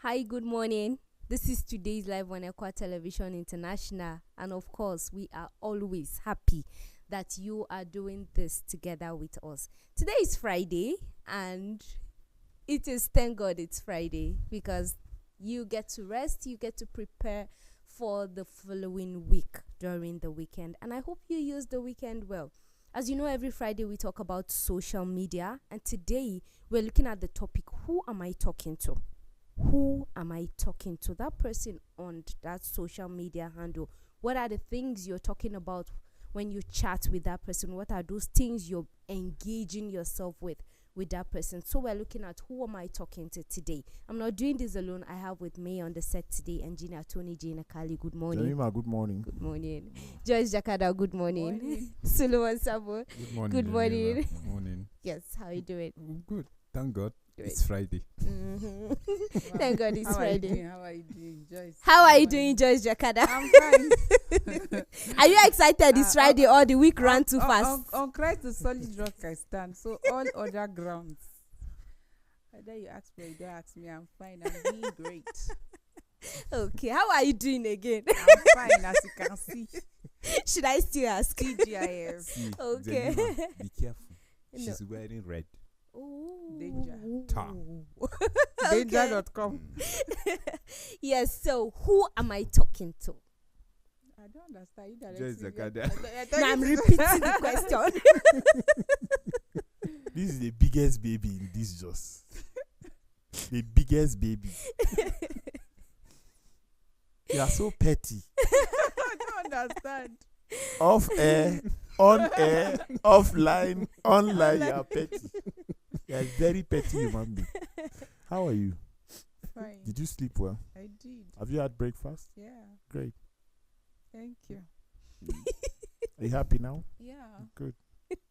Hi, good morning. This is today's live on Equa Television International. And of course, we are always happy that you are doing this together with us. Today is Friday, and it is, thank God it's Friday, because you get to rest, you get to prepare for the following week during the weekend. And I hope you use the weekend well. As you know, every Friday we talk about social media, and today we're looking at the topic, who am I talking to? Who am I talking to? That person on that social media handle. What are the things you're talking about when you chat with that person? What are those things you're engaging yourself with that person? So we're looking at who am I talking to today. I'm not doing this alone. I have with me on the set today Engineer Tony Jane Akali. Good morning. Janima, good morning. Good morning. Joyce Jakada, good morning. Suleiman Sabo. Good morning. Good morning. Good morning. Yes, how are you doing? Good. Thank God. Great. It's Friday. Mm-hmm. Thank God it's Friday. How are you doing, Joyce? How are you doing, Joyce Jakada? I'm fine. Are you excited it's Friday or the week ran too fast? On Christ the solid rock I stand. So all other grounds. Either you ask me or you don't ask me, I'm fine. I'm doing great. Okay, how are you doing again? I'm fine, as you can see. Should I still ask? TGIF. See, Okay. Janima, be careful. No. She's wearing red. Danger. Ta. Danger.com. Yes, so who am I talking to? I don't understand. You Joyce directly Zakada. Now I'm repeating the question. This is the biggest baby in this just. The biggest baby. You are so petty. I don't understand. Off air, on air, offline, online, you are petty. You are a very petty human being. How are you? Fine. Did you sleep well? I did. Have you had breakfast? Yeah. Great. Thank you. Are you happy now? Yeah. Good.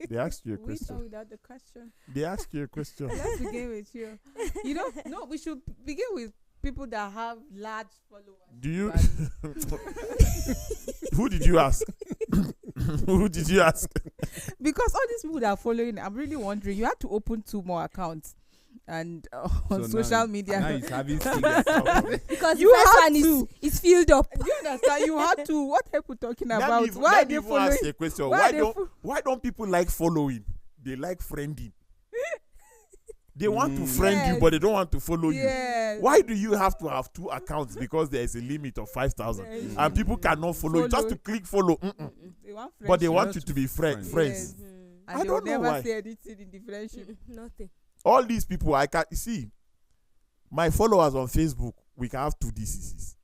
They asked you a With or question. without the question. They asked you a question. Let's begin with you. You know, no, we should begin with people that have large followers. Do you? But Who did you ask? Who did you ask? because all these people that are following, I'm really wondering. You had to open 2 more accounts, and on So social now media. he's having serious problem. Because You the first have one to. is filled up. Do you understand? You had to. What are people talking about? Let me Why are they even following? ask a question. Why Why are they why don't people like following? They like friending. They want to friend Yes. you, but they don't want to follow you. Yes. Why do you have to have 2 accounts? Because there is a limit of 5,000, Yes. and people cannot follow you. Just Follow. to click follow, They want but they friendship, want you to be friends. Yes. Mhm. and I they will don't know never why. say anything in the friendship. Nothing. All these people, I can see. My followers on Facebook, we can have 2 DCCs.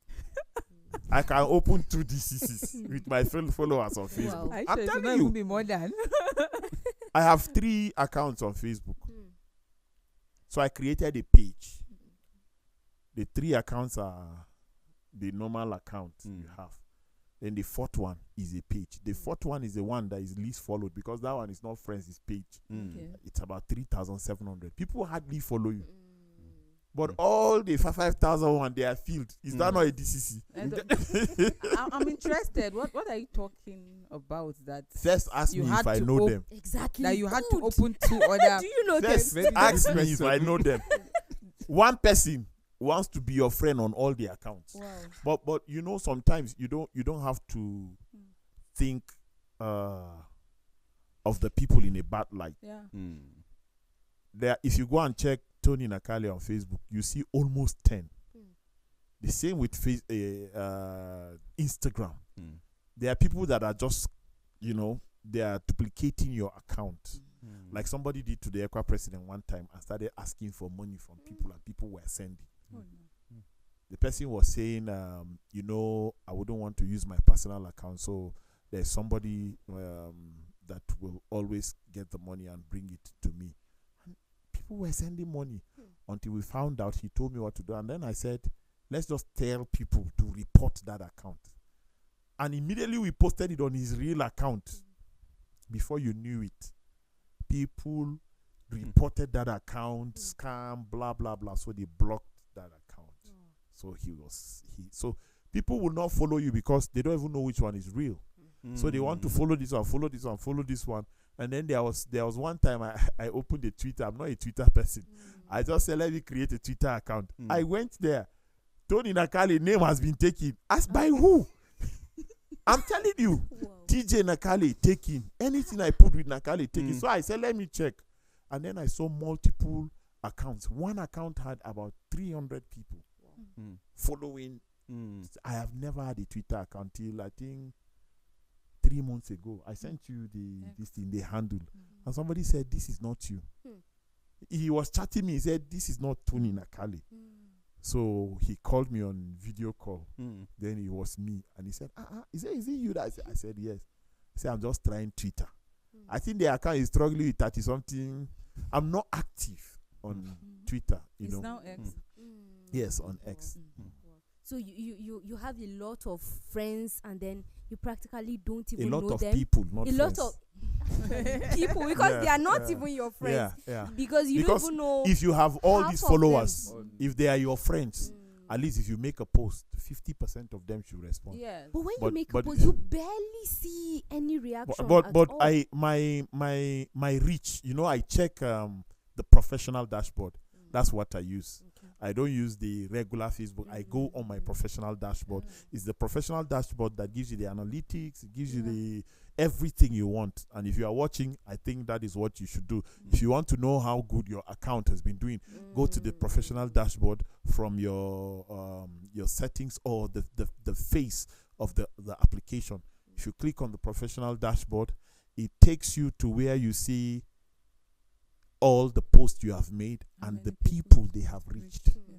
I can open 2 DCCs with my followers on Facebook. Wow. I I'm sure it will telling not you. even be more than. I have 3 accounts on Facebook. Mm. So I created a page. The 3 accounts are the normal account you have. Then the 4th one is a page. The 4th one is the one that is least followed, because that one is not friends, it's page. Okay. It's about 3,700. People hardly follow you. Mm. But all the 5,000 one, they are filled. Is that not a DCC? I'm interested. What are you talking about? That First ask You me had if I to know op- them. Exactly. that you had to Good. open 2 other. Do you know First this? Very ask good me if I question. know them. One person wants to be your friend on all the accounts. Wow. But you know, sometimes you don't have to think of the people in a bad light. Yeah. There, if you go and check Tony Nakali on Facebook, you see almost 10. The same with Instagram. There are people that are just, they are duplicating your account. Like somebody did to the Equa president one time and started asking for money from people, and people were sending. Oh, no. The person was saying, I wouldn't want to use my personal account, so there's somebody that will always get the money and bring it to me. And people were sending money until we found out. He told me what to do, and then I said, let's just tell people to report that account. And immediately we posted it on his real account. Before you knew it, people reported that account, scam, blah, blah, blah. So they blocked that account. So so people will not follow you because they don't even know which one is real. So they want to follow this one, follow this one, follow this one. And then there was one time I opened a Twitter. I'm not a Twitter person. I just said, let me create a Twitter account. I went there. Tony Nakali name has been taken. As by who? I'm telling you. Wow. TJ Nakali taken. Anything I put with Nakali taken. Mm. So I said, let me check. And then I saw multiple accounts. One account had about 300 people Mm. following. Mm. I have never had a Twitter account till I think 3 months ago. I sent you this thing, the handle. And somebody said, this is not you. Hmm. He was chatting me. He said, this is not Tony Nakali. So he called me on video call. Mm. Then it was me. And he said, is it you? That I said, yes. He said, I'm just trying Twitter. I think the account is struggling with 30 something. I'm not active on Twitter, you It's know. now X. Yes, on X. So you have a lot of friends, and then you practically don't A even know lot of them. people, not A lot friends. of people, because Yeah, they are not yeah. even your friends. Yeah, yeah. Because you Because don't even know. If you have all half these of followers, them. if they are your friends, at least if you make a post, 50% of them should respond. Yes. But when you But- make a but- post, you barely see any reaction. But at but all. my reach, you know, I check the professional dashboard. That's what I use. Okay. I don't use the regular Facebook. I go on my professional dashboard. It's the professional dashboard that gives you the analytics, it gives you the everything you want. And if you are watching, I think that is what you should do. If you want to know how good your account has been doing, go to the professional dashboard from your settings or the face of the application. If you click on the professional dashboard, it takes you to where you see all the posts you have made How and many the people people they have reached. Yeah.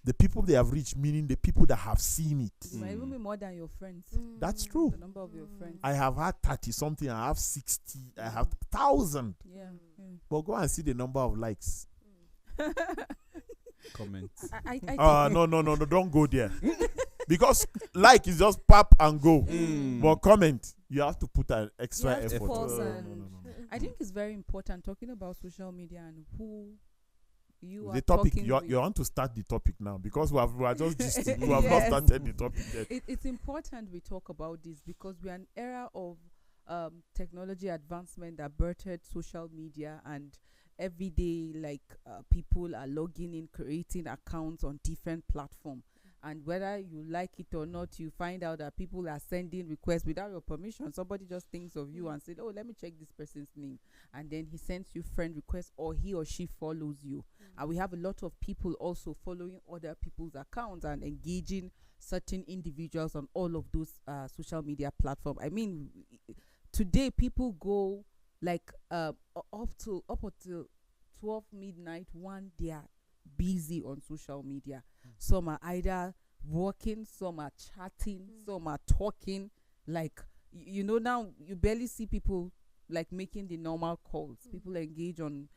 The people they have reached, meaning the people that have seen it. It might even be more than your friends. That's true. The number of your friends. I have had 30 something, I have 60, I have 1,000. Yeah. But go and see the number of likes. Comments. No, don't go there. Because like is just pop and go. But comment, you have to put an extra You have to effort. pause No. and- I think it's very important talking about social media and who you are The topic, talking you with. want to start the topic now because we are just gisting. We have not Yes. started the topic yet. It's important we talk about this because we are an era of technology advancement that birthed social media, and every day people are logging in, creating accounts on different platforms. And whether you like it or not, you find out that people are sending requests without your permission. Somebody just thinks of you and said, oh, let me check this person's name. And then he sends you friend requests, or he or she follows you. And we have a lot of people also following other people's accounts and engaging certain individuals on all of those social media platforms. I mean, today people go up until 12 midnight, 1, they are busy on social media. Some are either working, some are chatting, some are talking. Now you barely see people making the normal calls. People engage on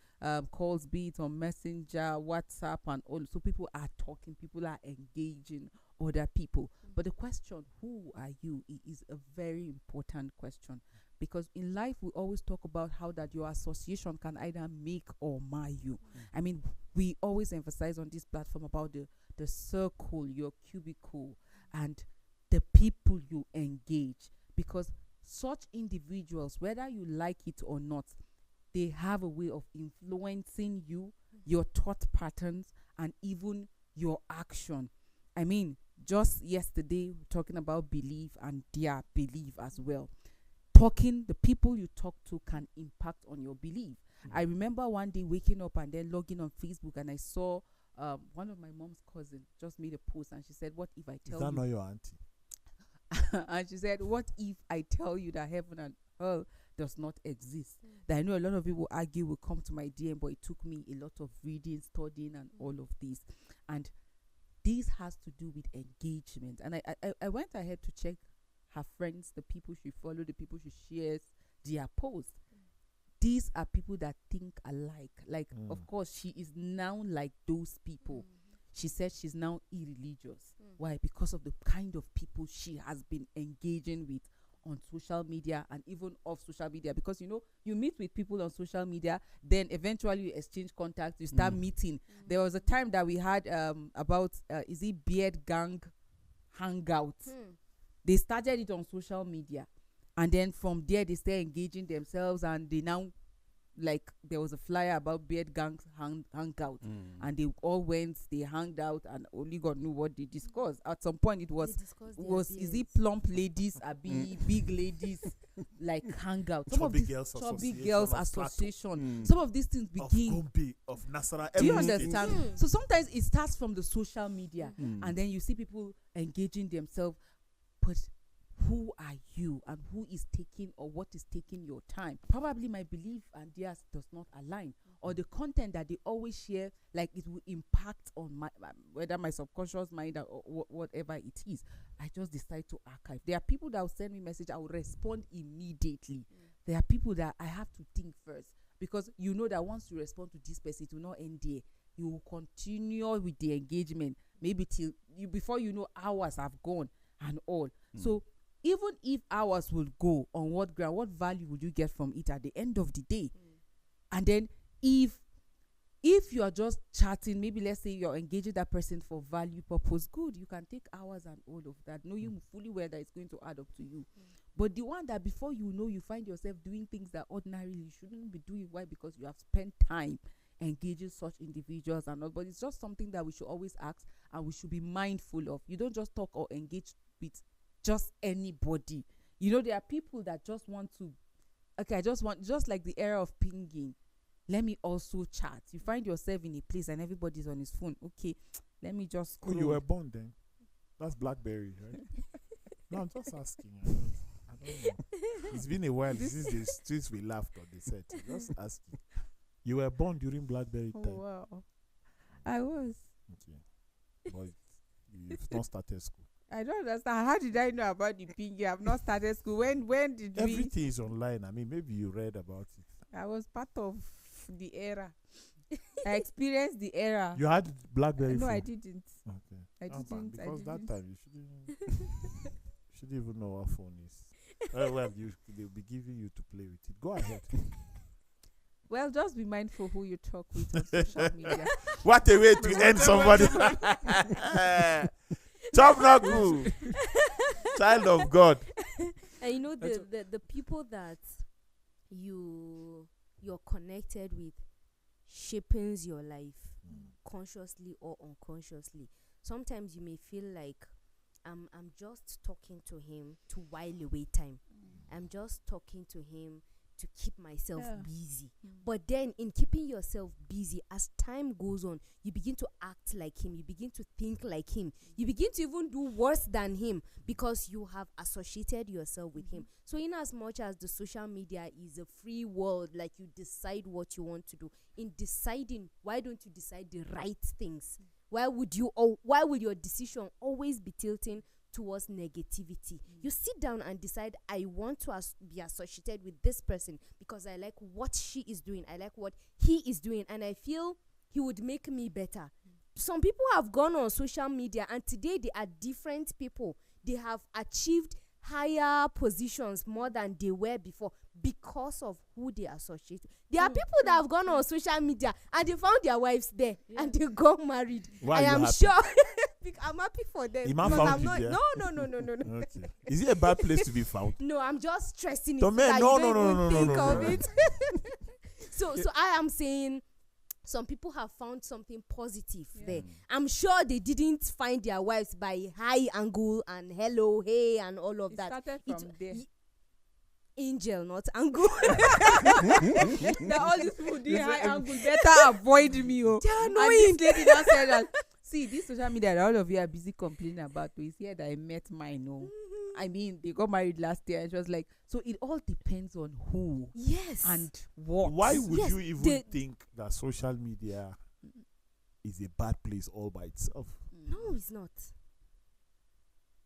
calls, be it on Messenger, WhatsApp, and all. So people are talking, people are engaging other people. But the question, who are you, is a very important question. Because in life, we always talk about how that your association can either make or mar you. I mean, we always emphasize on this platform about the circle, your cubicle, and the people you engage. Because such individuals, whether you like it or not, they have a way of influencing you, your thought patterns, and even your action. I mean, just yesterday, we're talking about belief and their belief as well. The people you talk to can impact on your belief. I remember one day waking up and then logging on Facebook, and I saw one of my mom's cousins just made a post, and she said, what if I tell Is that you? not your auntie? And she said, what if I tell you that heaven and hell does not exist? That I know a lot of people argue will come to my DM, but it took me a lot of reading, studying, and all of this. And this has to do with engagement. And I went ahead to check her friends, the people she follows, the people she shares their posts. These are people that think alike. Of course, she is now like those people. She said she's now irreligious. Why? Because of the kind of people she has been engaging with on social media and even off social media. Because you meet with people on social media, then eventually you exchange contacts, you start meeting. There was a time that we had about is it Beard Gang Hangout. They started it on social media, and then from there they start engaging themselves, and they now like there was a flyer about beard gangs hangout, and they all went, they hanged out, and only God knew what they discussed. At some point, it was is it plump ladies, be big ladies, like hangout. Some Chubby of these Girls chubby Association girls of Plateau. association. Some of these things Of begin. Gombe, of Nasara. Do you every state. understand? So sometimes it starts from the social media, and then you see people engaging themselves. But who are you, and who is taking, or what is taking your time? Probably my belief and theirs does not align, or the content that they always share, like it will impact on my whether my subconscious mind or whatever it is. I just decide to archive. There are people that will send me message, I will respond immediately. There are people that I have to think first, because you know that once you respond to this person, it will not end there. You will continue with the engagement, maybe till you, before you know, hours have gone and all. So even if hours will go, on what ground, what value would you get from it at the end of the day? And then if you are just chatting, maybe let's say you're engaging that person for value purpose, good, you can take hours and all of that, knowing fully well that it's going to add up to you. But the one that before you know, you find yourself doing things that ordinarily you shouldn't be doing. Why? Because you have spent time engaging such individuals and all. But it's just something that we should always ask, and we should be mindful of. You don't just talk or engage with just anybody. You know, there are people that just want to, okay, just like the era of pinging, let me also chat. You find yourself in a place and everybody's on his phone. Okay, let me just Oh, you were born then? That's BlackBerry, right? No, I'm just asking. I don't know. It's been a while since the streets we laughed on the set. Just asking. You were born during BlackBerry time. Oh, wow. I was. Okay. But you've not started school. I don't understand. How did I know about the pinging? I've not started school. When did Everything is online. I mean, maybe you read about it. I was part of the era. I experienced the era. You had BlackBerry No, phone? I didn't. Okay. I Fine, didn't. because that time you shouldn't even know what phone is. Well, they'll be giving you to play with it. Go ahead. Well, just be mindful who you talk with on social media. What a way to end somebody. Top not good. Child of God. And you know, the people that you're connected with shapes your life consciously or unconsciously. Sometimes you may feel like I'm just talking to him to while away time. I'm just talking to him to keep myself busy. But then in keeping yourself busy, as time goes on, you begin to act like him, you begin to think like him, you begin to even do worse than him, because you have associated yourself with him. So in as much as the social media is a free world, like you decide what you want to do, in deciding, why don't you decide the right things? Why will your decision always be tilting towards negativity? You sit down and decide, I want to be associated with this person because I like what she is doing, I like what he is doing, and I feel he would make me better. Some people have gone on social media and today they are different people. They have achieved higher positions more than they were before because of who they associate. There are people that have gone on social media and they found their wives there and they got married. Why I are you am happy? sure I'm happy for them. Imam because found I'm you not, there? no. Okay. Is it a bad place to be found? No, I'm just stressing it. So, So man, that no, you don't no, even no, think no, of no. it. So I am saying some people have found something positive there. I'm sure they didn't find their wives by high angle and hello, hey, and all of It that. started from there. Angel, not angle. That all these people doing high angle better avoid me. Oh. They're And annoying. this lady now said that, see, this social media that all of you are busy complaining about, is here that I met mine. Oh. I mean, they got married last year. And she was like, so it all depends on who Yes. and what. Why would Yes, you even think that social media is a bad place all by itself? No, it's not.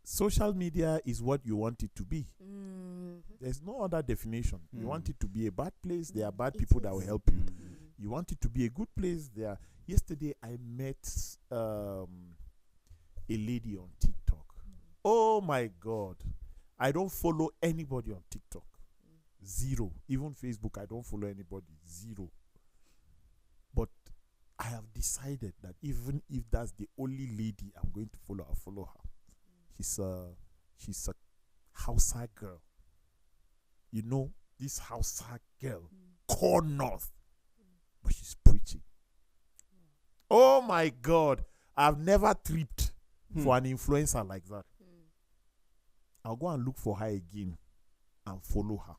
Social media is what you want it to be. Mhm. There's no other definition. You want it to be a bad place, there are bad It people that will is. help you. You want it to be a good place, there. Yesterday I met a lady on TikTok. Oh my God. I don't follow anybody on TikTok. Zero. Even Facebook, I don't follow anybody. Zero. But I have decided that even if that's the only lady I'm going to follow, I'll follow her. She's a Hausa girl. You know, this Hausa girl, core north, but she's preaching. Oh my God, I've never tripped for an influencer like that. I'll go and look for her again and follow her.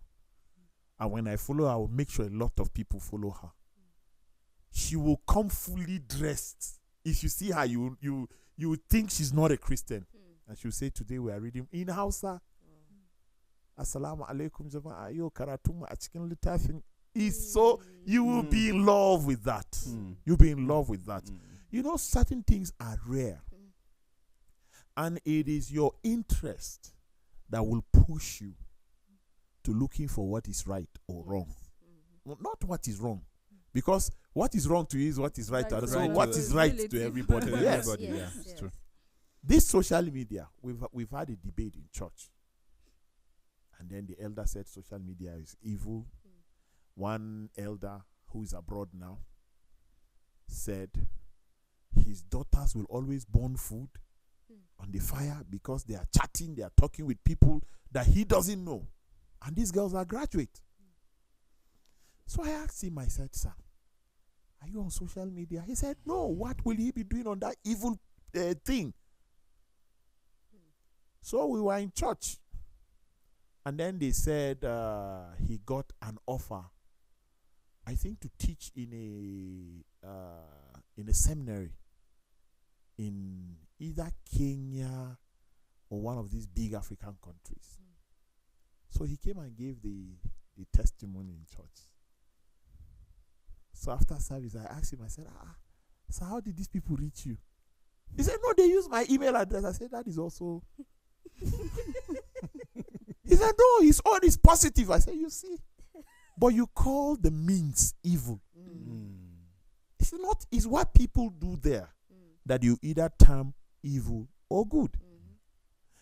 And when I follow her, I will make sure a lot of people follow her. She will come fully dressed. If you see her, you would think she's not a Christian. And she'll say, today we are reading in Hausa. Assalamu alaikum jama'a yo karatun a cikin littafin. So you will be in love with that. You'll be in love with that. You know, certain things are rare. And it is your interest that will push you to looking for what is right or wrong. Not what is wrong. Because what is wrong to you is what is right to others. So what is right to everybody. Yes. It's true. This social media, we've had a debate in church. And then the elder said social media is evil. One elder who is abroad now said his daughters will always burn food on the fire because they are chatting, they are talking with people that he doesn't know. And these girls are graduates. So I asked him, I said, sir, are you on social media? He said, no, what will he be doing on that evil thing? So we were in church. And then they said he got an offer, I think, to teach in a seminary in either Kenya or one of these big African countries. So he came and gave the testimony in church. So after service, I asked him, I said, so how did these people reach you? He said, no, they use my email address. I said, that is also... He said, no, his own is positive. I said, you see. But you call the means evil. It's not, it's what people do there that you either term evil or good.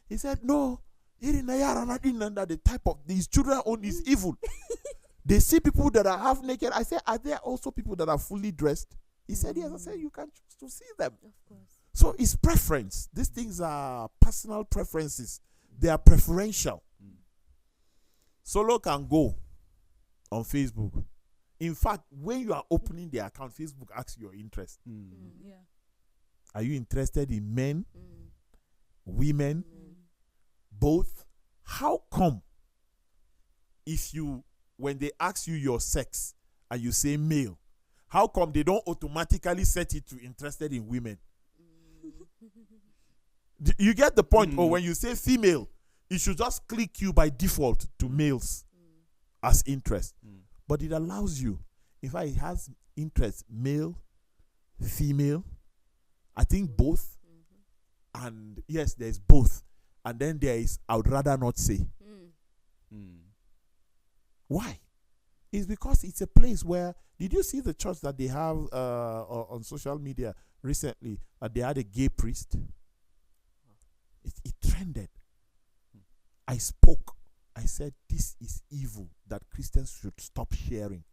He said, no, the type of these children own is evil. They see people that are half naked. I said, are there also people that are fully dressed? He said, yes. I said, you can choose to see them. Of course. So it's preference. These things are personal preferences. They are preferential. Solo can go on Facebook. In fact, when you are opening the account, Facebook asks your interest. Yeah. Are you interested in men, women, both? How come when they ask you your sex and you say male, how come they don't automatically set it to interested in women? You get the point? Or when you say female, it should just click you by default to males as interest. But it allows you, in fact, it has interest, male, female, I think both. And yes, there's both. And then there is, I would rather not say. Why? It's because it's a place where, did you see the church that they have on social media recently? They had a gay priest. It trended. I spoke. I said, this is evil that Christians should stop sharing.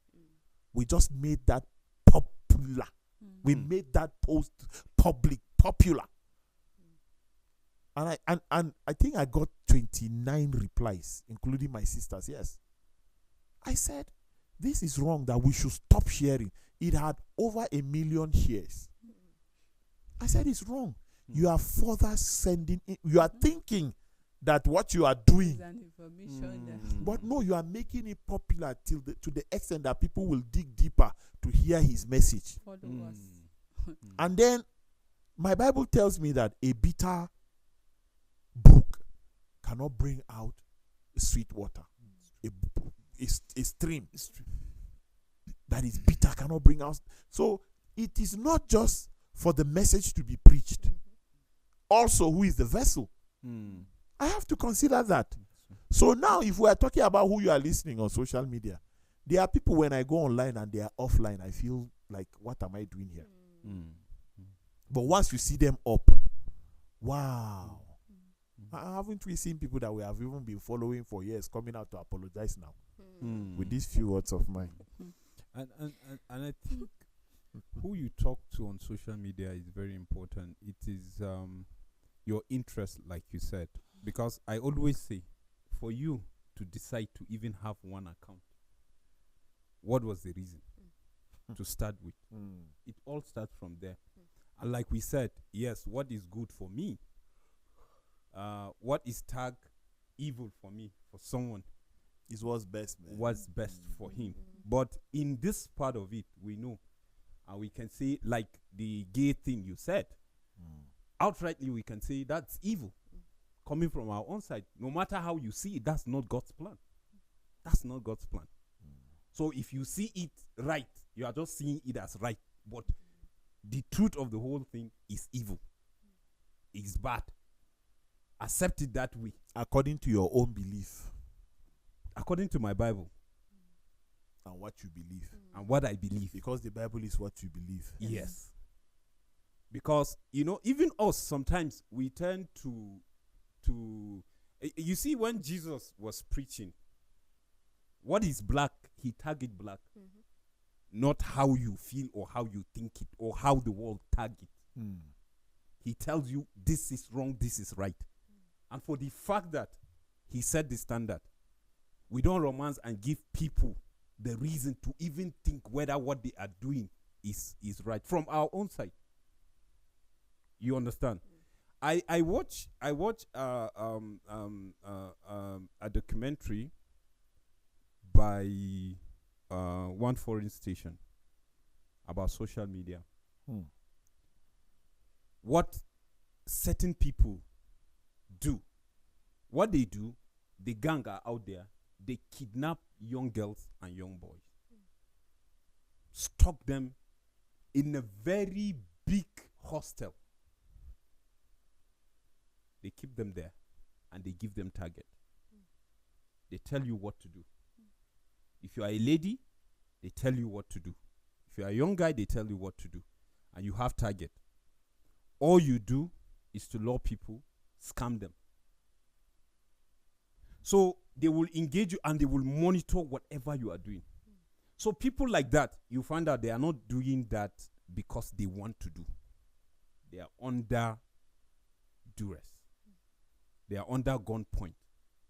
We just made that popular. We made that post public, popular. And I think I got 29 replies, including my sisters. Yes. I said, this is wrong, that we should stop sharing. It had over 1 million shares. I said, it's wrong. You are further sending in, you are thinking that what you are doing, but no, you are making it popular to the extent that people will dig deeper to hear his message. And then my Bible tells me that a bitter brook cannot bring out sweet water. A stream that is bitter cannot bring out. So it is not just for the message to be preached. Also, who is the vessel? I have to consider that. So now, if we are talking about who you are listening on social media, there are people, when I go online and they are offline, I feel like, what am I doing here? But once you see them up, wow. Haven't we seen people that we have even been following for years coming out to apologize now with these few words of mine? And I think who you talk to on social media is very important. It is your interest, like you said, because I always say, for you to decide to even have one account, what was the reason to start with? It all starts from there. And like we said, yes, what is good for me? What is tag evil for me, for someone? Is what's best, man. What's best for him. But in this part of it, we know, and we can say, like the gay thing you said, outrightly we can say that's evil coming from our own side. No matter how you see it, that's not God's plan. That's not God's plan. So if you see it right, you are just seeing it as right. But the truth of the whole thing is evil. It's bad. Accept it that way. According to your own belief According to my Bible and what you believe. and what I believe. Because the Bible is what you believe. Yes. Because, even us, sometimes we tend to you see, when Jesus was preaching, what is black, he target black. Not how you feel or how you think it or how the world target. He tells you this is wrong, this is right. And for the fact that he set the standard, we don't romance and give people the reason to even think whether what they are doing is right from our own side. You understand? I watch a documentary by one foreign station about social media. What certain people do, what they do, the gang are out there, they kidnap young girls and young boys, stock them in a very big hostel. They keep them there and they give them target. They tell you what to do. If you are a lady, they tell you what to do. If you are a young guy, they tell you what to do. And you have target. All you do is to lure people, scam them. So they will engage you and they will monitor whatever you are doing. So people like that, you find out they are not doing that because they want to do. They are under duress. They are under gunpoint.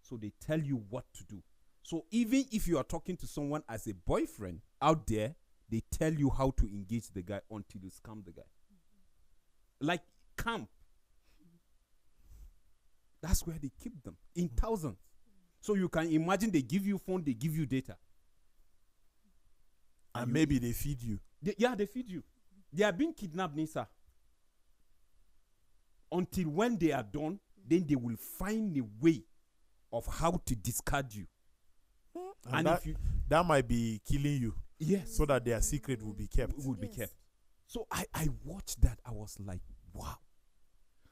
So they tell you what to do. So even if you are talking to someone as a boyfriend out there, they tell you how to engage the guy until you scam the guy. Like camp. That's where they keep them in thousands. So you can imagine they give you phone, they give you data. And maybe they feed you. They feed you. They are being kidnapped, Nisa. Until when they are done, then they will find a way of how to discard you. And that might be killing you. Yes. So that their secret will be kept. Be kept. So I watched that. I was like, wow.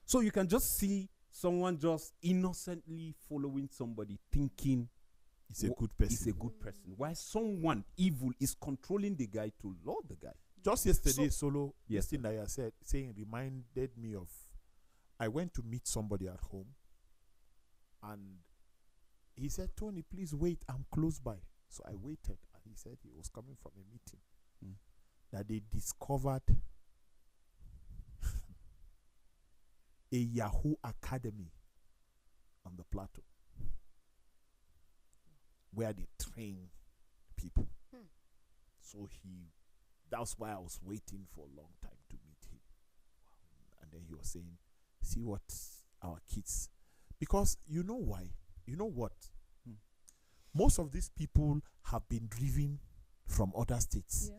So you can just see someone just innocently following somebody thinking it's a good person. It's a good person. While someone evil is controlling the guy to lure the guy. Just yesterday, Solo, yes, this thing that I saying reminded me of, I went to meet somebody at home and he said, Tony, please wait, I'm close by. So I waited and he said he was coming from a meeting. That they discovered a Yahoo Academy on the plateau where they train people. So that's why I was waiting for a long time to meet him. And then he was saying, see what our kids, because you know why? You know what? Most of these people have been driven from other states.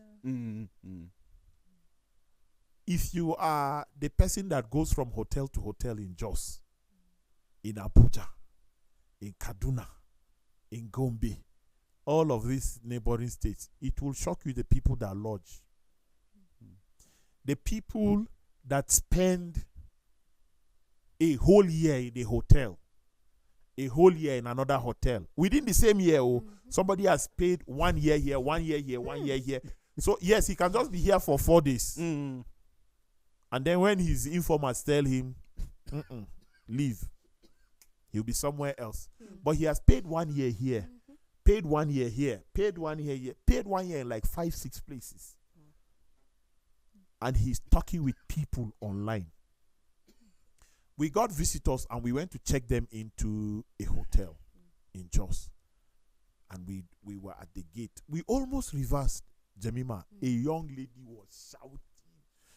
If you are the person that goes from hotel to hotel in Jos, in Abuja, in Kaduna, in Gombe, all of these neighboring states, it will shock you the people that lodge. The people that spend a whole year in a hotel, a whole year in another hotel, within the same year, somebody has paid 1 year here, 1 year here, 1 year here. So yes, he can just be here for 4 days. And then when his informers tell him, leave, he'll be somewhere else. But he has paid 1 year here, paid 1 year here, paid 1 year here, paid 1 year in like 5-6 places. And he's talking with people online. We got visitors and we went to check them into a hotel in Jos. and we were at the gate. We almost reversed, Jemima. A young lady was shouting.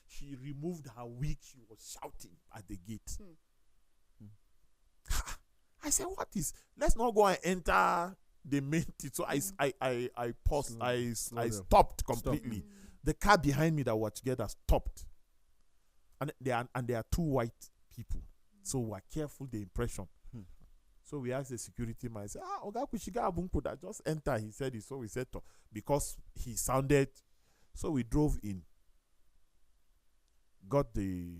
She removed her wig. She was shouting at the gate. I said, "What is? Let's not go and enter the main thing." So I paused. I stopped completely. The car behind me that were together stopped, and there are two white people. So we're careful the impression. So we asked the security man. I said, "Oga Kushiga Abunkuda, just enter." He said it. So we said, because he sounded. So we drove in, got the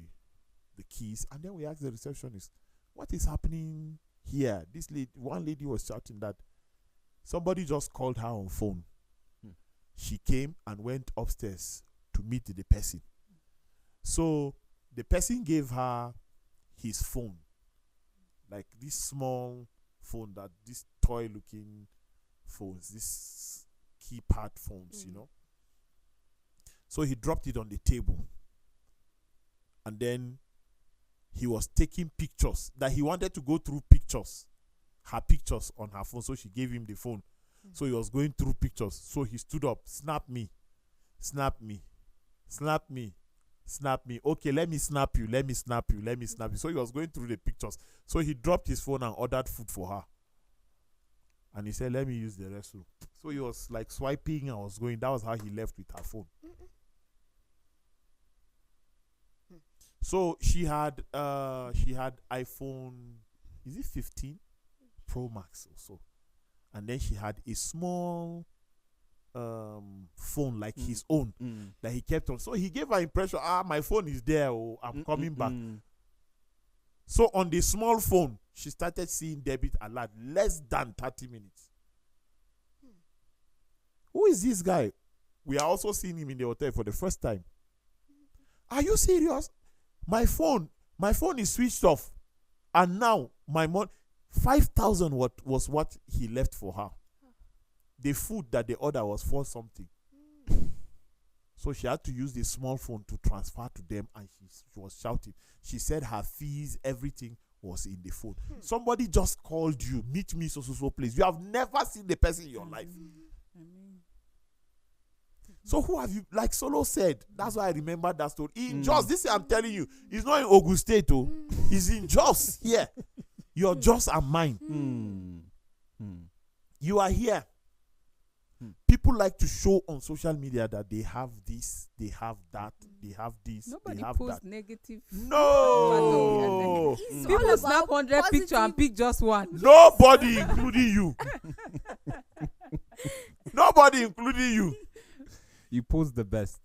keys, and then we asked the receptionist, "What is happening here?" One lady was shouting that somebody just called her on phone. She came and went upstairs to meet the person. So the person gave her his phone, like this small phone, that this toy-looking phones, this keypad phones, So he dropped it on the table, and then he was taking pictures that he wanted to go through her pictures on her phone. So she gave him the phone. So he was going through pictures. So he stood up, snap me. Okay, let me snap you. So he was going through the pictures. So he dropped his phone and ordered food for her. And he said, "Let me use the restroom." So he was like swiping and was going. That was how he left with her phone. So she had iPhone, is it 15 Pro Max or so, and then she had a small phone like his own that he kept on. So he gave her impression, my phone is there, I'm coming back. So on the small phone, she started seeing debit alert less than 30 minutes. Who is this guy? We are also seeing him in the hotel for the first time. Are you serious? My phone is switched off, and now my 5,000 was what he left for her. The food that the order was for something. So she had to use the small phone to transfer to them, and she was shouting. She said her fees, everything was in the phone. Somebody just called you, "Meet me so place." You have never seen the person in your life. So who have you, like Solo said, that's why I remember that story. In Jos, this I'm telling you, it's not in Ogun State, it's in Jos here. Your Jos are mine. You are here. People like to show on social media that they have this, they have that, they have this, Nobody they have posts that. negative. No! People snap 100 pictures and pick just one. Nobody, including you. Nobody, including you. You post the best.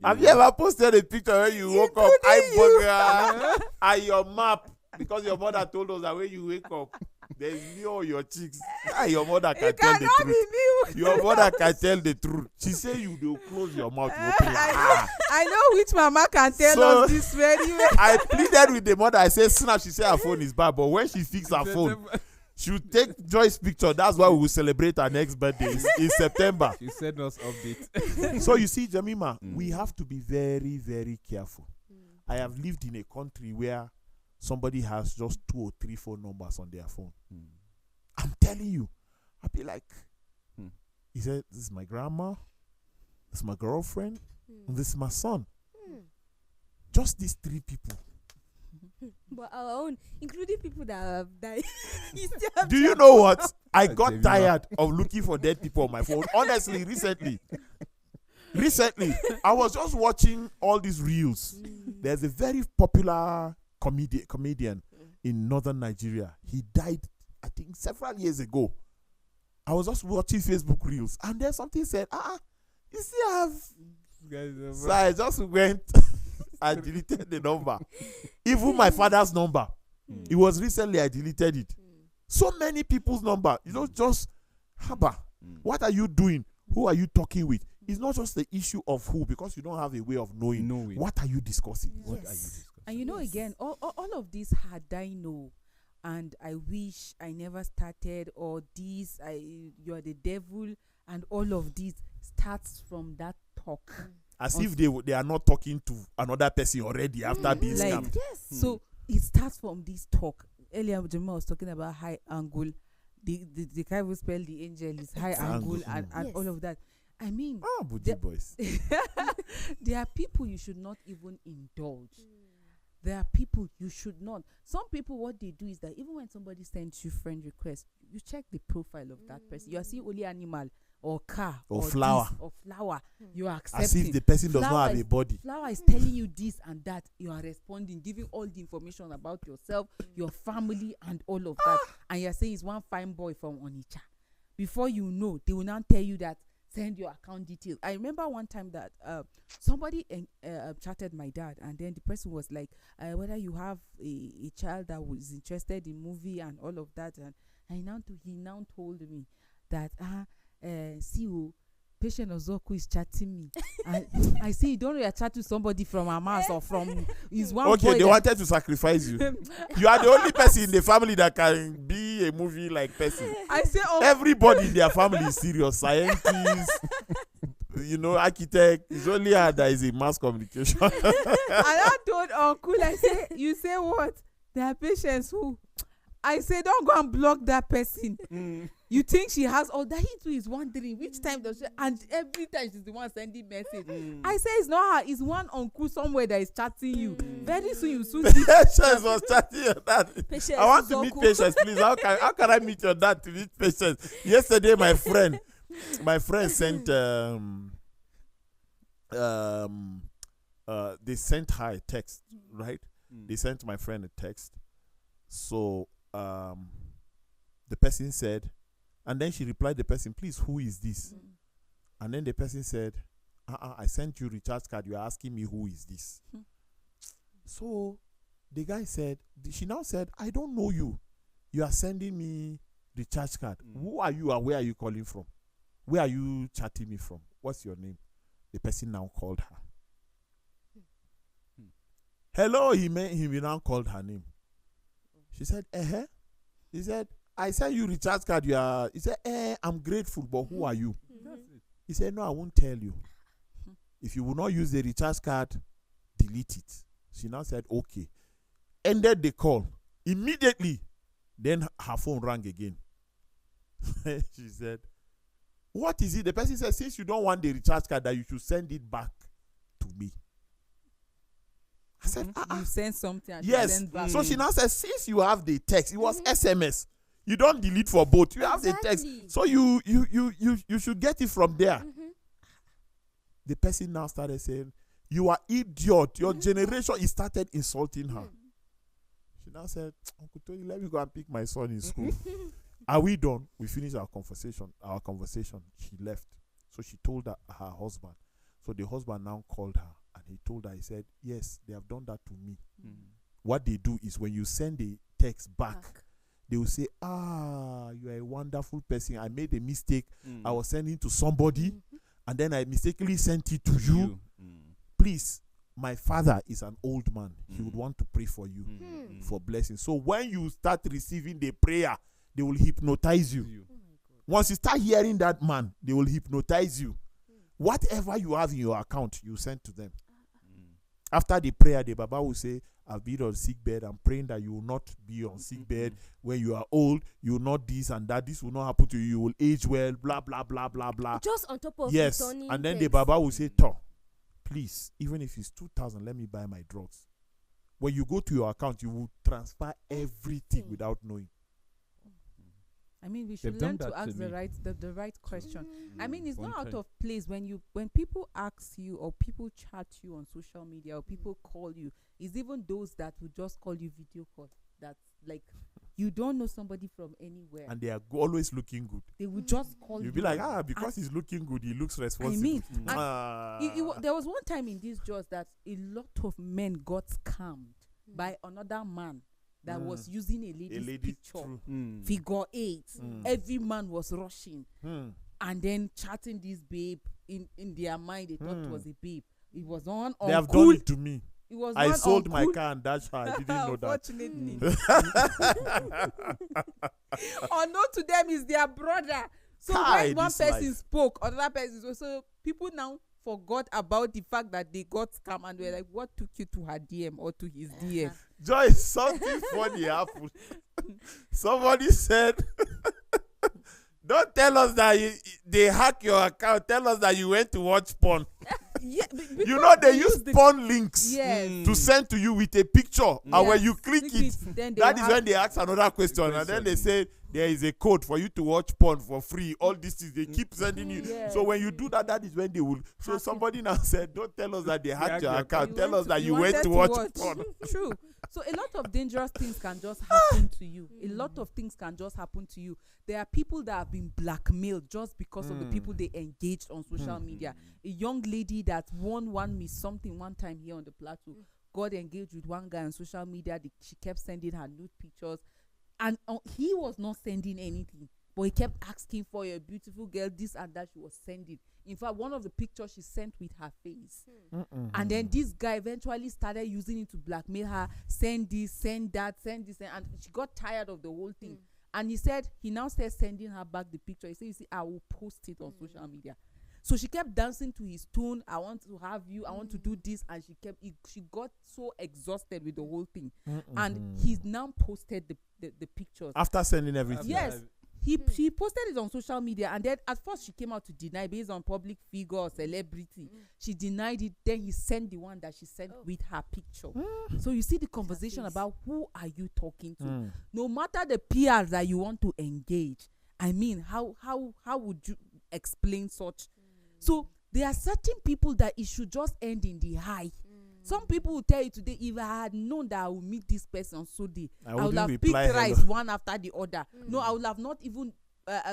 Have you ever posted a picture where you woke up, eye burger, and your map? Because your mother told us that when you wake up, there's you on your cheeks. Your mother can tell the truth. Your mother can tell the truth. She said you do close your mouth. You open I know which mama can tell us this very well. I pleaded with the mother. I said, "Snap." She said her phone is bad. But when she fixed her phone, she will take Joy's picture. That's why we will celebrate her next birthday in September. She sent us update. So you see, Jemima, we have to be very, very careful. I have lived in a country where somebody has just 2 or 3 phone numbers on their phone. I'm telling you, I'll be like, he said, "This is my grandma, this is my girlfriend, and this is my son." Just these 3 people. But our own, including people that have died. Do you know what? I got tired of looking for dead people on my phone. Honestly, recently, I was just watching all these reels. There's a very popular comedian in northern Nigeria. He died, I think, several years ago. I was just watching Facebook reels, and then something said, you see, I have. So I just went and deleted the number. Even my father's number. It was recently I deleted it. So many people's number. Just Haba. What are you doing? Who are you talking with? It's not just the issue of who, because you don't have a way of knowing. What are you discussing? Yes. What are you discussing? And again, all of this had I know, and I wish I never started, or this, you're the devil, and all of this starts from that talk. As if they are not talking to another person already after being scammed. Yes. So it starts from this talk. Earlier, Jemima was talking about high angle the guy who spell the angel is high Exactly. angle and Yes. all of that. I mean, Ah, Bougie The- boys. there are people you should not even indulge. There are people you should not. Some people, what they do is that even when somebody sends you friend request, you check the profile of that person. You are seeing only animal or car Or this flower. or flower. You are As accepting. if the person does Flower not have is- a body. Flower is telling you this and that. You are responding, giving all the information about yourself, your family, and all of that. And you're saying it's one fine boy from Onitsha. Before you know, they will now tell you that send your account details. I remember one time that somebody chatted my dad, and then the person was like, whether you have a child that was interested in movie and all of that, and he now told me that see you. Patient Ozoku is chatting me. I see you don't really chat to somebody from Hamas or from is one Okay, boy they that- wanted to sacrifice you. You are the only person in the family that can be a movie like person. I say, oh, Everybody in their family is serious. Scientists, architect. It's only her that is in mass communication. and I told uncle, I say, you say what? There are patients who, I say, don't go and block that person. You think she has all that? He too is wondering which time does she, and every time she's the one sending message. I say it's not her, it's one uncle somewhere that is chatting you. Very soon you soon see. Patience was chatting your dad. Patience I want to meet Zoku. Patience, please. How can I meet your dad to meet Patience? Yesterday, my friend sent they sent her a text, right? They sent my friend a text. So the person said, and then she replied the person, please, who is this? And then the person said, I sent you recharge card. You are asking me who is this? So the guy said, she now said, I don't know you. You are sending me recharge card. Who are you and where are you calling from? Where are you chatting me from? What's your name? The person now called her. Hello, he now called her name. She said, He said, I sent you recharge card. He said, I'm grateful, but who are you? He said, no, I won't tell you. If you will not use the recharge card, delete it. She now said, okay. Ended the call. Immediately, then her phone rang again. She said, what is it? The person said, since you don't want the recharge card, that you should send it back to me. I said, You send something and yes. send back. So she now says, since you have the text, it was SMS. You don't delete for both. You have the text. Exactly. So you should get it from there. The person now started saying, you are idiot. Your generation, he started insulting her. She now said, Uncle Tony, let me go and pick my son in school. Are we done? We finished our conversation. She left. So she told her husband. So the husband now called her and he told her, he said, yes, they have done that to me. What they do is when you send the text back, they will say, you are a wonderful person. I made a mistake. I was sending to somebody and then I mistakenly sent it to you. Please, my father is an old man. He would want to pray for you for blessing. So when you start receiving the prayer, they will hypnotize you. Once you start hearing that man, they will hypnotize you. Whatever you have in your account, you send to them. After the prayer, the Baba will say, I've been on sick bed. I'm praying that you will not be on sick bed. When you are old, you will not this and that. This will not happen to you. You will age well, blah, blah, blah, blah, blah. Just on top of Yes. returning And then the text. Baba will say, Toh, please, even if it's 2,000, let me buy my drugs. When you go to your account, you will transfer everything without knowing. I mean, we should They've done learn to that to ask the me. right question. I mean, it's One not out time. of place when people ask you or people chat you on social media or people call you. It's even those that will just call you video call. That's like you don't know somebody from anywhere. And they are always looking good. They will just call you. You'll be like, because he's looking good, he looks responsible. mean, Ah. There was one time in this just that a lot of men got scammed by another man that was using a lady's picture, figure 8. Every man was rushing and then chatting this babe in their mind. They thought it was a babe. It was one They have uncle. done it to me. It was I one sold my uncle. car and dashed her. I didn't know that. Unfortunately. Unknown to them is their brother. So Kai, when one this person life. spoke, another person spoke. So people now forgot about the fact that they got scammed and were like, what took you to her DM or to his DM? Joyce, something funny happened. Somebody said Don't tell us that they hack your account. Tell us that you went to watch porn. Yeah, You know they use the porn links yes. to send to you with a picture, and when Yes, you click it, then they that will is have- when they ask another question, and then they say there is a code for you to watch porn for free. All this is they keep sending you. Yes. So when you do that, that is when they will. So Hack somebody now said, "Don't tell us that they hacked your your account. You Tell went us that you wanted went to watch porn." True. So a lot of dangerous things can just happen to you. A lot of things can just happen to you. There are people that have been blackmailed just because of the people they engaged on social media. A young lady that won one Miss something one time here on the plateau got engaged with one guy on social media. She kept sending her nude pictures, and he was not sending anything, but he kept asking for a beautiful girl, this and that. She was sending. In fact, one of the pictures she sent with her face. And then this guy eventually started using it to blackmail her. Send this, send that, send this. And she got tired of the whole thing. And he now started sending her back the picture. He said, you see, I will post it on social media. So she kept dancing to his tune. I want to have you. I want to do this. And she got so exhausted with the whole thing. And he's now posted the pictures. After sending everything. Yes. She posted it on social media, and then at first she came out to deny based on public figure or celebrity. She denied it. Then he sent the one that she sent with her picture. So you see the conversation about who are you talking to. No matter the PR that you want to engage, I mean, how would you explain such? So there are certain people that it should just end in the high. Some people will tell you today, if I had known that I would meet this person so day, I would have picked rice one after the other. No, I would have not even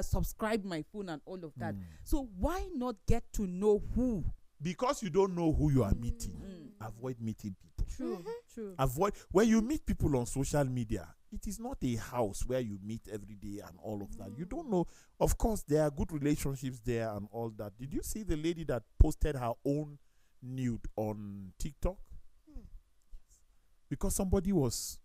subscribed my phone and all of that. So why not get to know who? Because you don't know who you are meeting. Avoid meeting people. True. Avoid when you meet people on social media. It is not a house where you meet every day and all of that. You don't know. Of course, there are good relationships there and all that. Did you see the lady that posted her own nude on TikTok? Because somebody was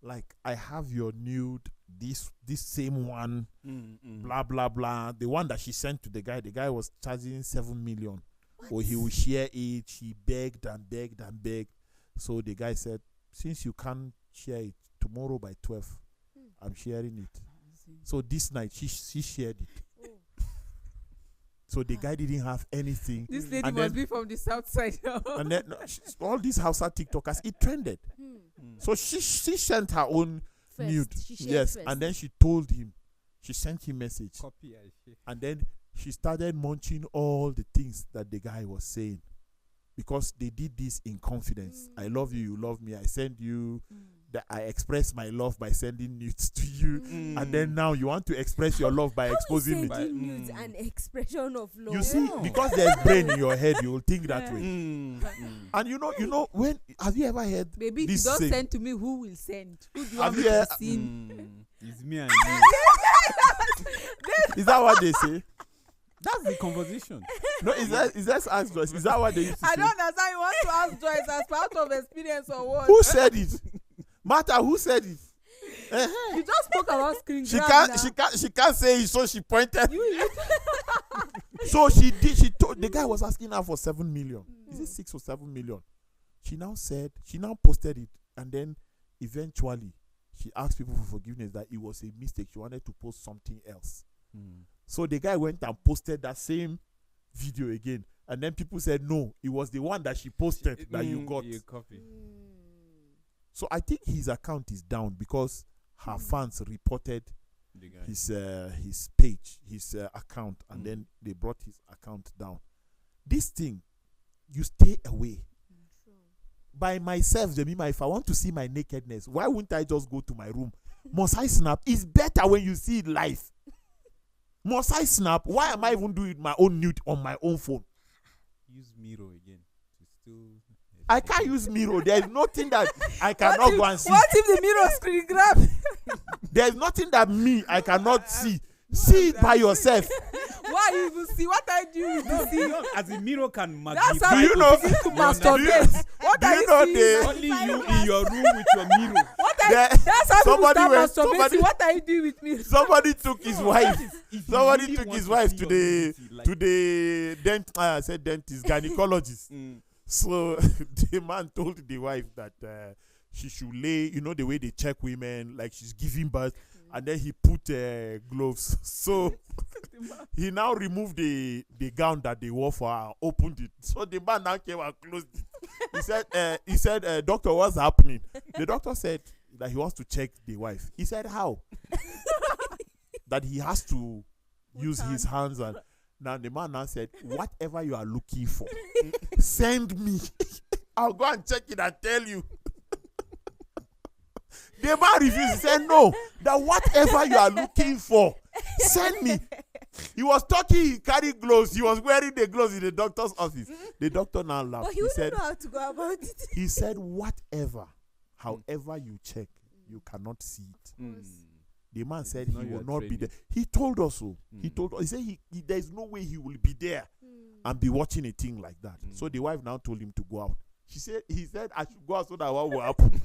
like, I have your nude, this same one, blah blah blah. The one that she sent to the guy was charging 7 million. Or he will share it. She begged and begged and begged. So the guy said, since you can't share it, tomorrow by 12 I'm sharing it. So this night she shared it. So the guy didn't have anything. This lady And must then- be from the south side. And then all these Hausa TikTokers, it trended. So she sent her own nude. She shared Yes. first. And then she told him, she sent him message. Copy I share. And then she started munching all the things that the guy was saying. Because they did this in confidence. I love you, you love me. I send you that I express my love by sending nudes to you. And then now you want to express your love by exposing me. Sending nudes an expression of love. You see, No. because there's brain in your head, you will think that way. And you know, when have you ever heard Baby, if this you don't saying? send to me, who will send? Who do you Have want me you to heard- send? It's me and you. Is that what they say? That's the conversation. No, is that ask Joyce? Is that what they used to I say? don't understand. You want to ask Joyce as part of experience or what? Who said it? Martha, who said it? You just spoke about screen She grab can't. now. She can't say it, so she pointed. You So she did. She told the guy was asking her for 7 million. Is it 6 or 7 million? She now posted it, and then eventually she asked people for forgiveness that it was a mistake. She wanted to post something else. So the guy went and posted that same video again, and then people said no, it was the one that she posted that you got. You copy. So I think his account is down because her fans reported The guy. his page, his account, and then they brought his account down. This thing, you stay away. By myself, Jemima, if I want to see my nakedness, why wouldn't I just go to my room? Must I snap? It's better when you see it live. Must I snap? Why am I even doing my own nude on my own phone? Use mirror again to still. I can't use mirror. There's nothing that I cannot go and see. What if the mirror screen grab? There's nothing that I cannot see. See it by yourself. Why you even see? What I do with No, this? beyond, as a mirror can That's magnify. how Do you know? begin to Do you- masturbate. What do are you you know seeing? the- Only you in your room with your mirror. That's how people somebody start went- masturbating. somebody- What are you doing with me? Somebody took his wife. If you Somebody really took want his to wife see to your the nudity, like- to the dentist, gynecologist. So the man told the wife that she should lay, the way they check women, like she's giving birth, and then he put gloves. So he now removed the gown that they wore for her, opened it. So the man now came and closed it. He said, doctor, what's happening? The doctor said that he wants to check the wife. He said, how? That he has to use his hands. And now the man now said, whatever you are looking for, send me. I'll go and check it and tell you. The man refused. He said, no, that whatever you are looking for, send me. He was talking, he carried gloves. He was wearing the gloves in the doctor's office. The doctor now laughed. But he wouldn't know how to go about it. He said, whatever, however you check, you cannot see it. The man said he will not be there. He told us so. He told us. He said there is no way he will be there and be watching a thing like that. So the wife now told him to go out. He said, I should go out so that what will happen?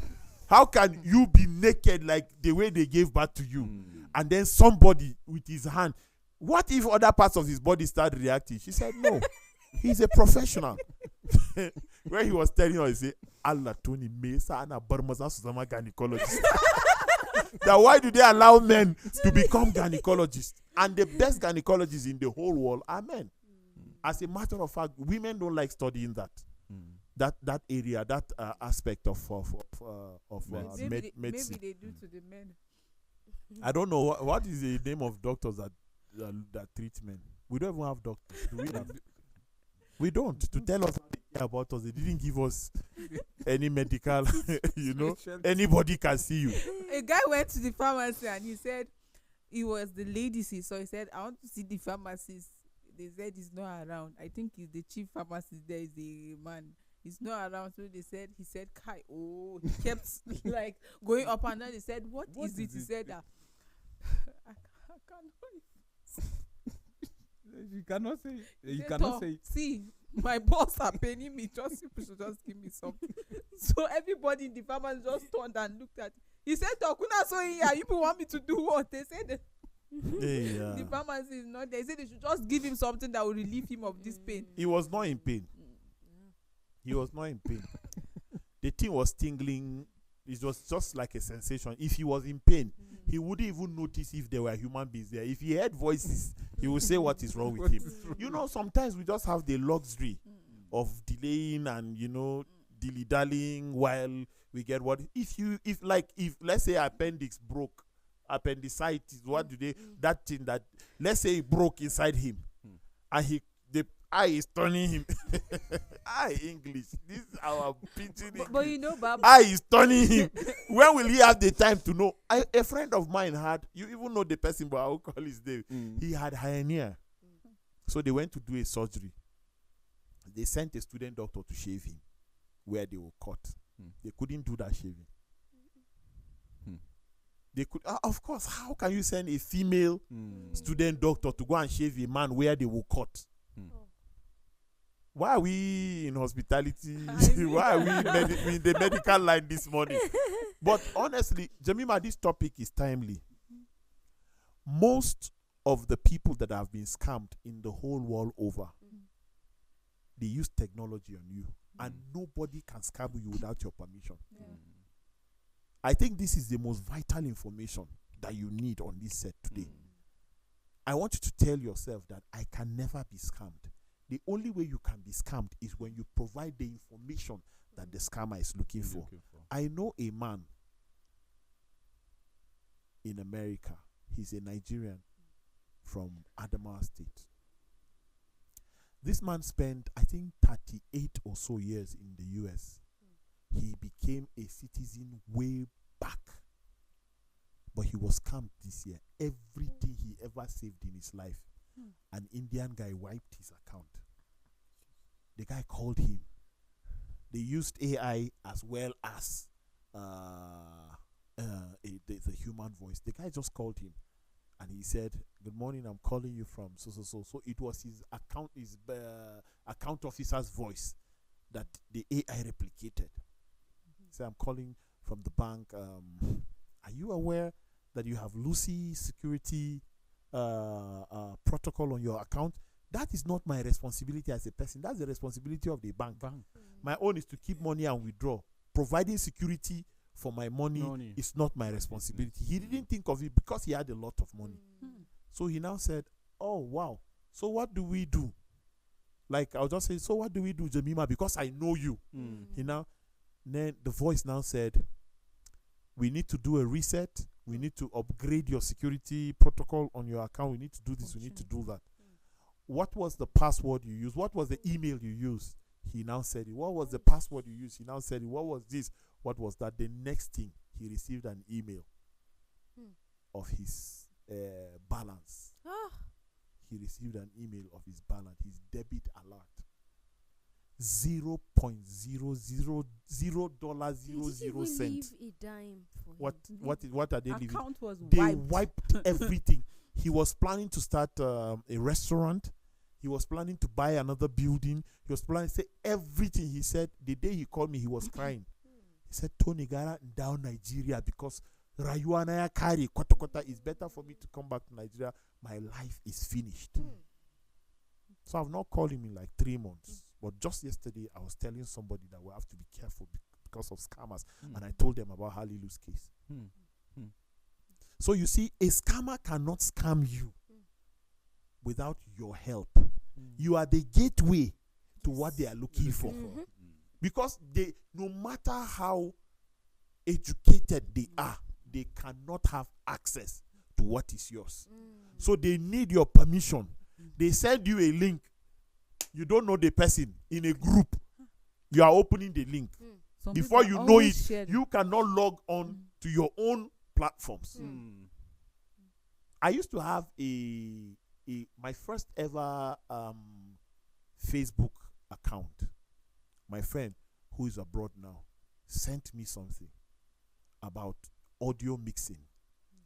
How can you be naked like the way they gave birth to you? And then somebody with his hand, what if other parts of his body start reacting? She said, no, he's a professional. Where he was telling her, he said, Allah Tony Mesa and a Burmaza Susama gynecologist. That why do they allow men to become gynecologists? And the best gynecologists in the whole world are men. As a matter of fact, women don't like studying that. That area, that aspect of medicine. Maybe they do to the men. I don't know what is the name of doctors that treat men. We don't even have doctors. Do we have? We don't. To tell us about us, they didn't give us any medical. Anybody can see you. A guy went to the pharmacy and he said it was the ladies he saw. He said, I want to see the pharmacist. They said he's not around. I think he's the chief pharmacist there is the man. He's not around. So he said, Kai. Oh, he kept like going up and down. He said, what is it? He said, I can't. You cannot say. You said, cannot say. See, my boss are paying me. People should just give me something. So everybody in the pharmacy just turned and looked at. He said, "Kuna so here. You people want me to do what?" They said. The pharmacy is not there. They said they should just give him something that will relieve him of this pain. He was not in pain. He was not in pain. The thing was tingling. It was just like a sensation. If he was in pain, he wouldn't even notice if there were human beings there. If he heard voices, he would say what is wrong with him. Sometimes we just have the luxury of delaying and, dilly-dallying while we get what. If let's say appendix broke, appendicitis, what do they, that thing that, let's say it broke inside him, and the eye is turning him. English. This is our pidgin English. But Baba. Eye is turning him. When will he have the time to know? A friend of mine had, you even know the person, but I will call his name. He had hernia. So they went to do a surgery. They sent a student doctor to shave him where they were cut. They couldn't do that shaving. They could, of course, how can you send a female student doctor to go and shave a man where they will cut? Why are we in hospitality? Why are we in the medical line this morning? But honestly, Jemima, this topic is timely. Most of the people that have been scammed in the whole world over, they use technology on you. And nobody can scam you without your permission. I think this is the most vital information that you need on this set today. I want you to tell yourself that I can never be scammed. The only way you can be scammed is when you provide the information that the scammer is looking for. I know a man in America. He's a Nigerian from Adamawa State. This man spent, I think, 38 or so years in the US. He became a citizen way back. But he was scammed this year. Everything he ever saved in his life, an Indian guy wiped his account. The guy called him. They used AI as well as the human voice. The guy just called him. And he said, "Good morning, I'm calling you from so. So it was his account officer's voice that the AI replicated. He said, "I'm calling from the bank. Are you aware that you have Lucy security protocol on your account? That is not my responsibility as a person. That's the responsibility of the bank. My own is to keep money and withdraw. Providing security for my money. Money. It's not my responsibility. He didn't think of it because he had a lot of money. So he now said, oh, wow. So what do we do? Like, I'll just say, so what do we do, Jemima? Because I know you. Then the voice now said, we need to do a reset. We need to upgrade your security protocol on your account. We need to do this. We need to do that. What was the password you used? What was the email you used? He now said it. What was the password you used? He now said it. What was this? What was that? The next thing, he received an email of his balance. He received an email of his balance, his debit alert. $0.00000 leave a dime for What him. what are they leaving? Account was They wiped. wiped everything. He was planning to start a restaurant. He was planning to buy another building. He was planning to say everything. He said the day he called me, he was crying. He said, Tony Gara down Nigeria because Rayuwa na ya kare kwata kwata. It's better for me to come back to Nigeria. My life is finished. So I've not called him in like 3 months. But just yesterday, I was telling somebody that we have to be careful because of scammers. And I told them about Halilu's case. So you see, a scammer cannot scam you without your help. You are the gateway to what they are looking for. Because they, no matter how educated they are, they cannot have access to what is yours. So they need your permission. They send you a link. You don't know the person in a group. You are opening the link. Some Before people you know always it, share you cannot log on to your own platforms. I used to have my first ever Facebook account. My friend, who is abroad now, sent me something about audio mixing.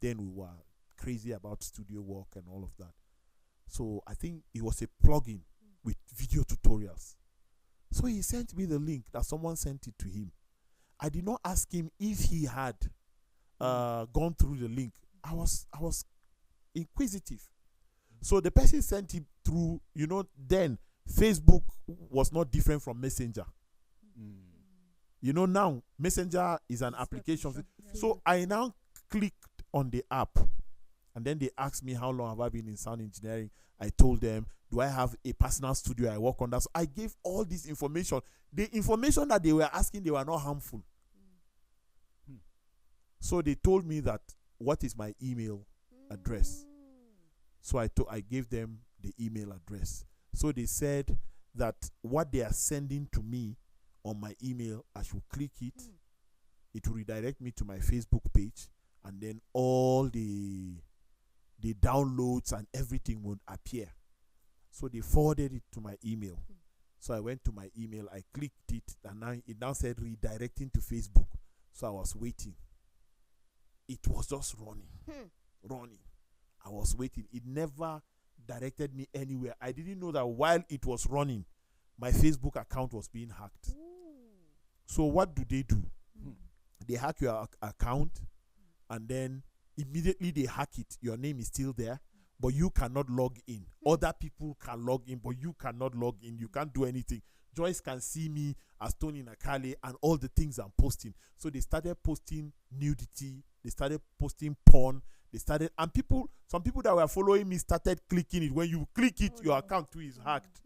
Then we were crazy about studio work and all of that. So I think it was a plugin with video tutorials. So he sent me the link that someone sent it to him. I did not ask him if he had gone through the link. I was inquisitive. So the person sent it through, then Facebook was not different from Messenger. Now Messenger is an application. So I now clicked on the app, and then they asked me how long have I been in sound engineering. I told them, do I have a personal studio I work on that? So I gave all this information. The information that they were asking, they were not harmful. So they told me that, what is my email address? So I gave them the email address. So they said that what they are sending to me on my email, I should click it. It will redirect me to my Facebook page, and then all the downloads and everything would appear. So they forwarded it to my email. So I went to my email, I clicked it, and it now said redirecting to Facebook. So I was waiting. It was just running. I was waiting. It never directed me anywhere. I didn't know that while it was running, my Facebook account was being hacked. So what do? They hack your account, and then immediately they hack it. Your name is still there, but you cannot log in. Other people can log in, but you cannot log in. You can't do anything. Joyce can see me as Tony Nakale and all the things I'm posting. So they started posting nudity. They started posting porn. And some people that were following me started clicking it. When you click it, your account too is hacked.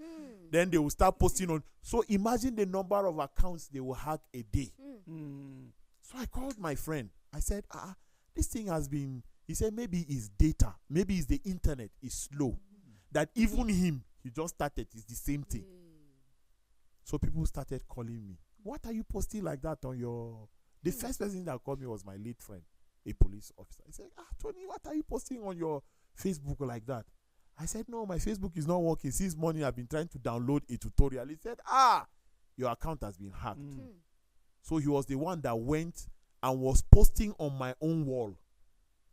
Then they will start posting on. So imagine the number of accounts they will hack a day. So I called my friend. I said, this thing has been, he said, maybe it's data. Maybe it's the internet is slow. That even him, he just started. It's the same thing. So people started calling me. What are you posting like that on your... The first person that called me was my late friend, a police officer. He said, Tony, what are you posting on your Facebook like that? I said, no, my Facebook is not working. Since morning, I've been trying to download a tutorial. He said, your account has been hacked. So he was the one that went and was posting on my own wall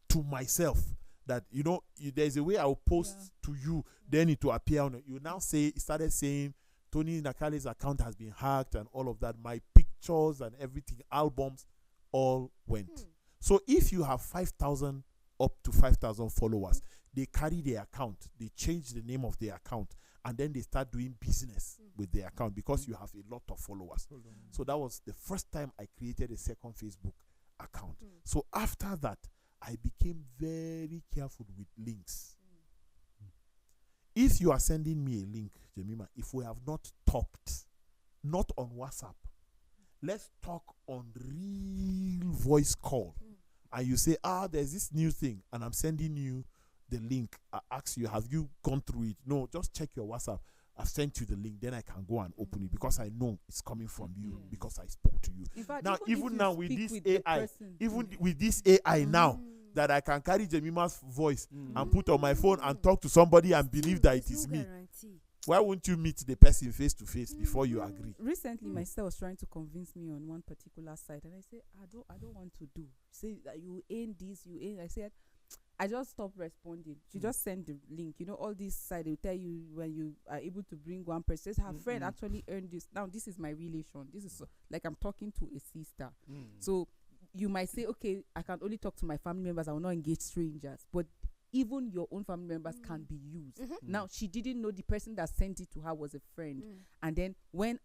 to myself that, there's a way I'll post to you, then it will appear on it. You now started saying, Tony Nakale's account has been hacked and all of that. My pictures and everything, albums, all went. So if you have 5,000 up to 5,000 followers, they carry their account, they change the name of their account, and then they start doing business with their account because you have a lot of followers. So that was the first time I created a second Facebook account. So after that, I became very careful with links. If you are sending me a link, Jemima, if we have not talked, not on WhatsApp, let's talk on real voice call. And you say, there's this new thing, and I'm sending you the link. I ask you, have you gone through it? No, just check your WhatsApp. I've sent you the link, then I can go and open it because I know it's coming from you because I spoke to you. In fact, Now, even now with this AI, even with this AI now, that I can carry Jemima's voice and put on my phone and talk to somebody and believe that it is me. Why won't you meet the person face to face before you agree? Recently, my sister was trying to convince me on one particular site, and I said, I don't want to do. Say that you ain't this, you ain't. I said, I just stopped responding. She just sent the link. You know, all these sites, they'll tell you when you are able to bring one person. Her friend actually earned this. Now, this is my relation. This is like I'm talking to a sister. So you might say, okay, I can only talk to my family members. I will not engage strangers. But even your own family members can be used. Now, she didn't know the person that sent it to her was a friend. And then when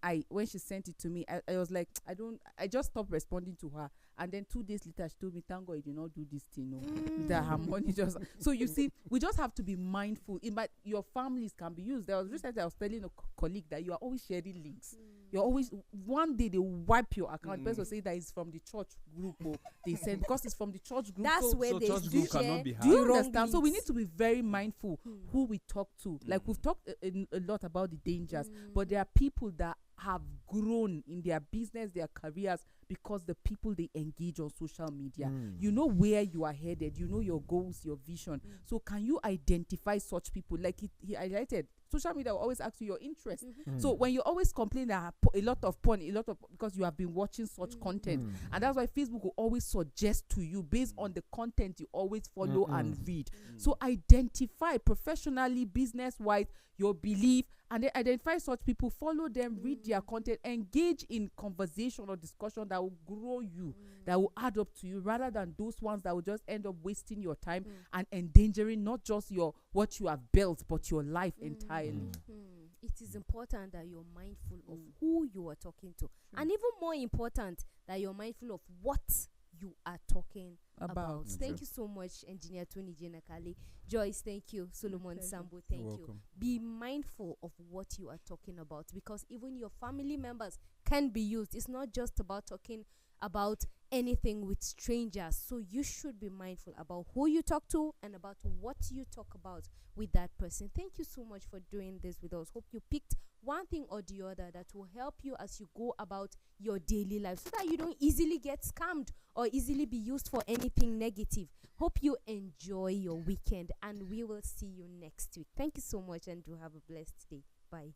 she sent it to me, I was like, I just stopped responding to her. And then 2 days later, she told me, thank God you did not do this thing. No. That her money just... So you see, we just have to be mindful. Your families can be used. There was recently, I was telling a colleague that you are always sharing links. You're always... One day, they wipe your account. Person will say that it's from the church group. Or they send... Because it's from the church group. That's where so they church group cannot be do you wrong understand? So we need links. to be very mindful who we talk to. Like we've talked a lot about the dangers, but there are people that have grown in their business, their careers, because the people they engage on social media. You know where you are headed. You know your goals, your vision. So can you identify such people? Like he highlighted, social media will always ask you your interest. So when you always complain that a lot of porn, because you have been watching such content, and that's why Facebook will always suggest to you based on the content you always follow and read. So identify professionally, business-wise, your belief, and then identify such people, follow them, read their content, engage in conversation or discussion that will grow you, that will add up to you, rather than those ones that will just end up wasting your time and endangering not just what you have built, but your life entirely. It is important that you're mindful of who you are talking to, and even more important that you're mindful of what you are talking about. Thank you so much, Engineer Tony Jenakali. Joyce, thank you. Solomon Sambo, thank you. Be mindful of what you are talking about, because even your family members can be used. It's not just about talking about anything with strangers. So you should be mindful about who you talk to and about what you talk about with that person. Thank you so much for doing this with us. Hope you picked one thing or the other that will help you as you go about your daily life, so that you don't easily get scammed or easily be used for anything negative. Hope you enjoy your weekend, and we will see you next week. Thank you so much, and do have a blessed day. Bye.